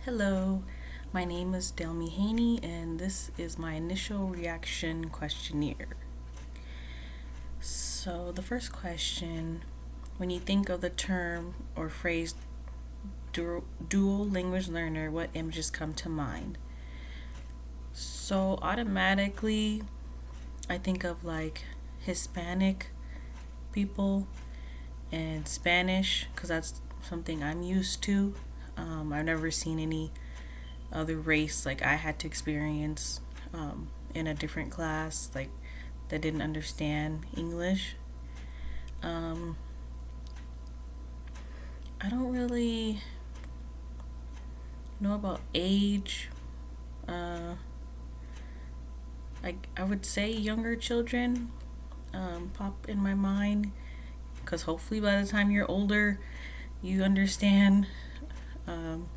Hello, my name is Delmi Haney, and this is my initial reaction questionnaire. So, the first question, when you think of the term or phrase dual language learner, what images come to mind? So, automatically, I think of like Hispanic people and Spanish because that's something I'm used to. I've never seen any other race like I had to experience in a different class, like that didn't understand English. Um, I don't really know about age. Uh, I would say younger children pop in my mind because hopefully by the time you're older, you understand. Um,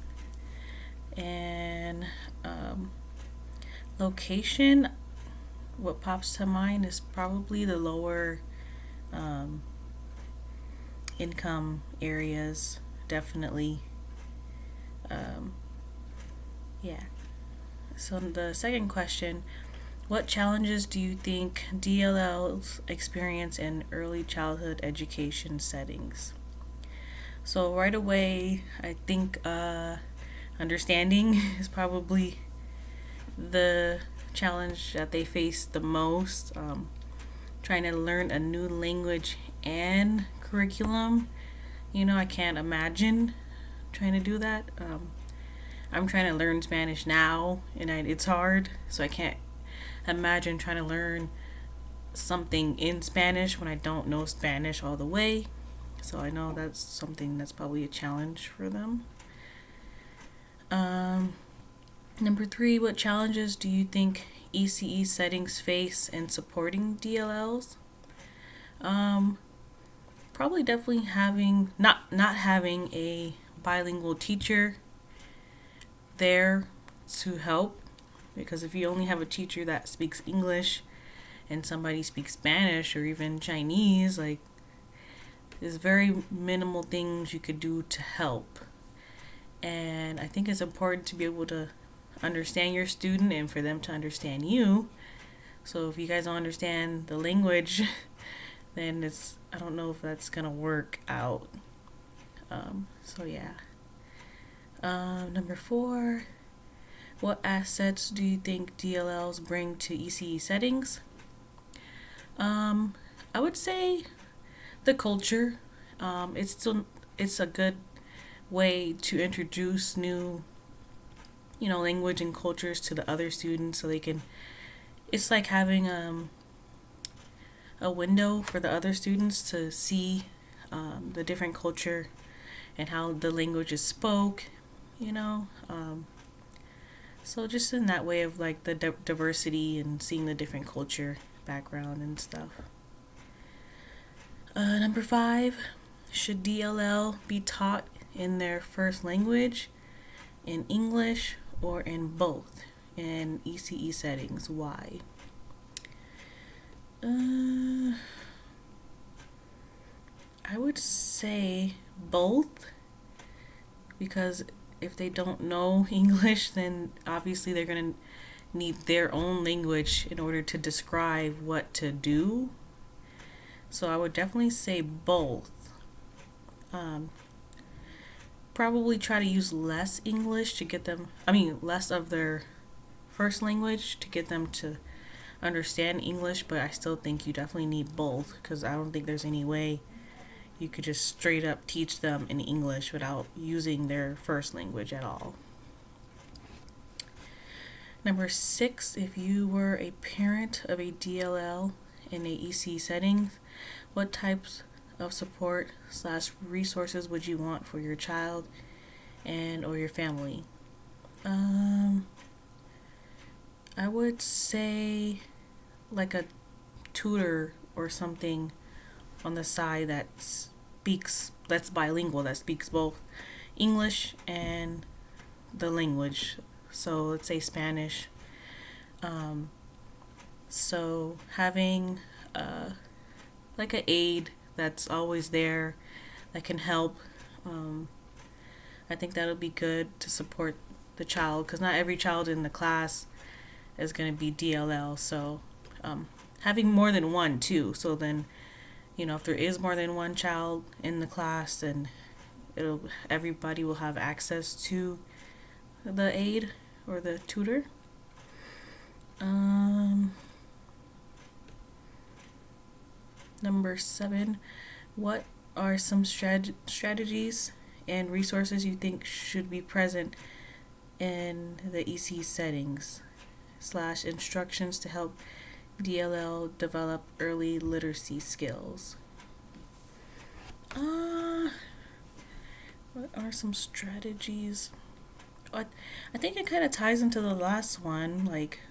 and Location, what pops to mind is probably the lower um, income areas, definitely. Um, yeah. So, the second question, what challenges do you think DLLs experience in early childhood education settings? So, right away, I think understanding is probably the challenge that they face the most. Trying to learn a new language and curriculum. I can't imagine trying to do that. I'm trying to learn Spanish now, and it's hard, so I can't imagine trying to learn something in Spanish when I don't know Spanish all the way. So I know that's something that's probably a challenge for them. Um, Number three, what challenges do you think ECE settings face in supporting DLLs? Um, Probably definitely having not having a bilingual teacher there to help, because if you only have a teacher that speaks English and somebody speaks Spanish or even Chinese, like there's very minimal things you could do to help. And I think it's important to be able to understand your student and for them to understand you. So if you guys don't understand the language, then I don't know if that's gonna work out. So yeah. Number four, what assets do you think DLLs bring to ECE settings? Um, I would say the culture. It's a good way to introduce new language and cultures to the other students so they can. It's like having a window for the other students to see the different culture and how the language is spoke, you know. So just in that way of like the diversity and seeing the different culture background and stuff. Number five, should DLL be taught in their first language, in English, or in both in ECE settings? Why? I would say both, because if they don't know English, then obviously they're going to need their own language in order to describe what to do. So I would definitely say both. Um, Probably try to use less English to get them, less of their first language to get them to understand English, but I still think you definitely need both because I don't think there's any way you could just straight up teach them in English without using their first language at all. Number six, if you were a parent of a DLL in a EC setting, what types of support / resources would you want for your child and or your family? I would say like a tutor or something on the side that's bilingual, that speaks both English and the language. So let's say Spanish. Um, so having like an aide that's always there that can help. I think that'll be good to support the child, because not every child in the class is going to be DLL. So having more than one too. So then, if there is more than one child in the class, then everybody will have access to the aide or the tutor. Number 7, what are some strategies and resources you think should be present in the EC settings / instructions to help DLL develop early literacy skills? What are some strategies? I think it kind of ties into the last one, like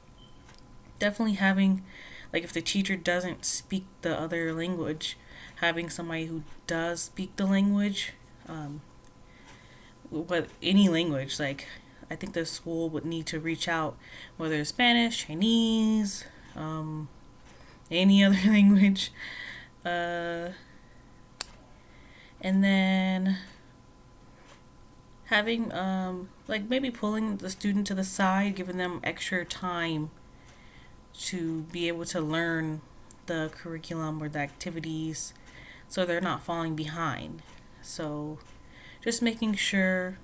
definitely having, like, if the teacher doesn't speak the other language, having somebody who does speak the language, but any language, like I think the school would need to reach out, whether it's Spanish, Chinese, any other language, and then having like maybe pulling the student to the side, giving them extra time to be able to learn the curriculum or the activities so they're not falling behind. So just making sure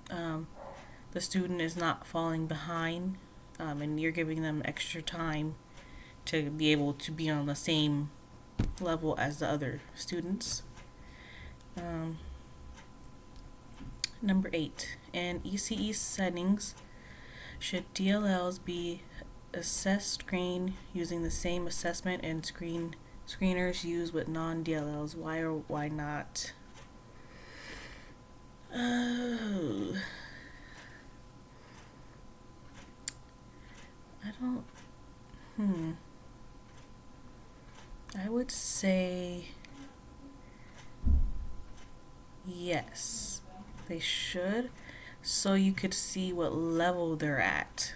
the student is not falling behind, and you're giving them extra time to be able to be on the same level as the other students. Number 8, in ECE settings, should DLLs be assessed screen using the same assessment and screeners used with non-DLLs? Why or why not? Oh, I don't. I would say yes, they should, so you could see what level they're at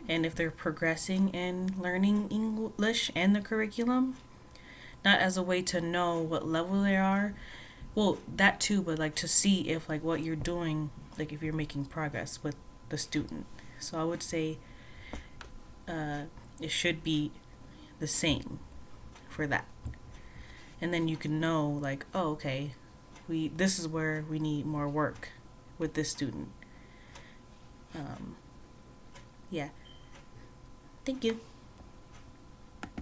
and if they're progressing in learning English and the curriculum. Not as a way to know what level they are. Well, that too, but like to see if like what you're doing, like if you're making progress with the student. So I would say it should be the same for that. And then you can know like, oh, okay, this is where we need more work with this student. Yeah. Thank you.